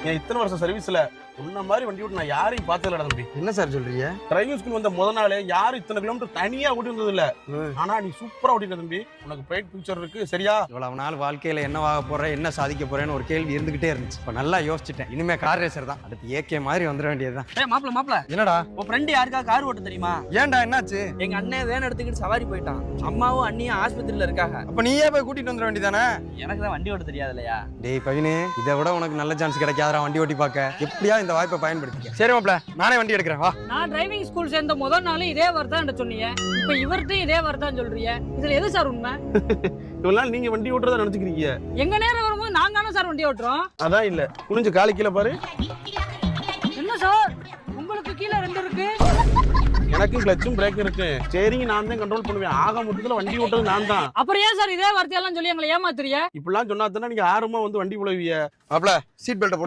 என் இத்தனை வருஷம் சர்வீஸ்ல உன்ன மாதிரி வண்டி ஓட்டு நான் யாரையும் பார்த்ததில்லடா தம்பி. என்ன சார் சொல்றீங்க? டிரைவிங் ஸ்கூல் வந்த முத நாளே யாரும் இத்தனை கிலோமீட்டர் தனியா ஓட்டி வந்தது இல்ல. ஆனா நீ சூப்பரா ஓட்டிட்ட தம்பி. உனக்கு பிரைட் ஃபியூச்சர் இருக்கு. சரியா? இவ்வளவு நாள் வாழ்க்கையில என்னவாக போறேன், என்ன சாதிக்க போறேன்னு ஒரு கேள்வி இருந்துகிட்டே இருந்துச்சு. இப்ப நல்லா யோசிச்சுட்டேன். இனிமே கார் ரேசர் தான். அடுத்து ஏகே மாதிரி வந்துட வேண்டியதுதான். டேய் மாப்ள என்னடா உன் ஃப்ரெண்ட் யாருக்கா கார் ஓட்ட தெரியுமா? ஏன்டா என்னாச்சு? எங்க அண்ணன் வேன் எடுத்துக்கிட்டு சவாரி போயிட்டான். அம்மாவும் அண்ணியும் ஆஸ்பத்திரியில இருக்காங்க. அப்ப நீயே போய் கூட்டிட்டு வந்துட வேண்டியதானே? எனக்கு தான் வண்டி ஓட்ட தெரியாது இல்லையா? டேய் பவினே, இதை விட உனக்கு நல்ல சான்ஸ் கிடைக்காதா வண்டி ஓட்டி பார்க்க? எப்படியா இந்த வாய்ப்பை பயன்படுத்திக்க. சரி மாப்ள, நானே வண்டி எடுக்கிறேன் வா. நான் டிரைவிங் ஸ்கூல் சேர்ந்த முதல் நாள் இதே வரதான் சொன்னீங்க. இப்ப இவர்கிட்ட இதே வரதான் சொல்றீங்க. இதுல எது சார் உண்மை? இவ்வளவு நாள் நீங்க வண்டி ஓட்டுறதா நினைச்சுக்கிறீங்க. எங்க நேரம் வரும்போது நாங்க சார் வண்டி ஓட்டுறோம். அதான் இல்ல. குனிஞ்சு காலு கீழே பாரு. என்ன சார் உங்களுக்கு கீழே 2 இருக்கு? எனக்கும் கிளச்சும் பிரேக் இருக்கு. ஸ்டீரிங் நான் தான் கண்ட்ரோல் பண்ணுவேன். ஆக மொத்தத்துல வண்டி ஓட்டுறது நான் தான். அப்புறம் ஏன் சார் இதே வார்த்தையெல்லாம் சொல்லி எங்களை ஏமாத்துறீங்க? இப்படிலாம் சொன்னா தானே நீங்க ஆர்வமா வந்து வண்டி உழவிய. மாப்ள சீட் பெல்ட் போடு.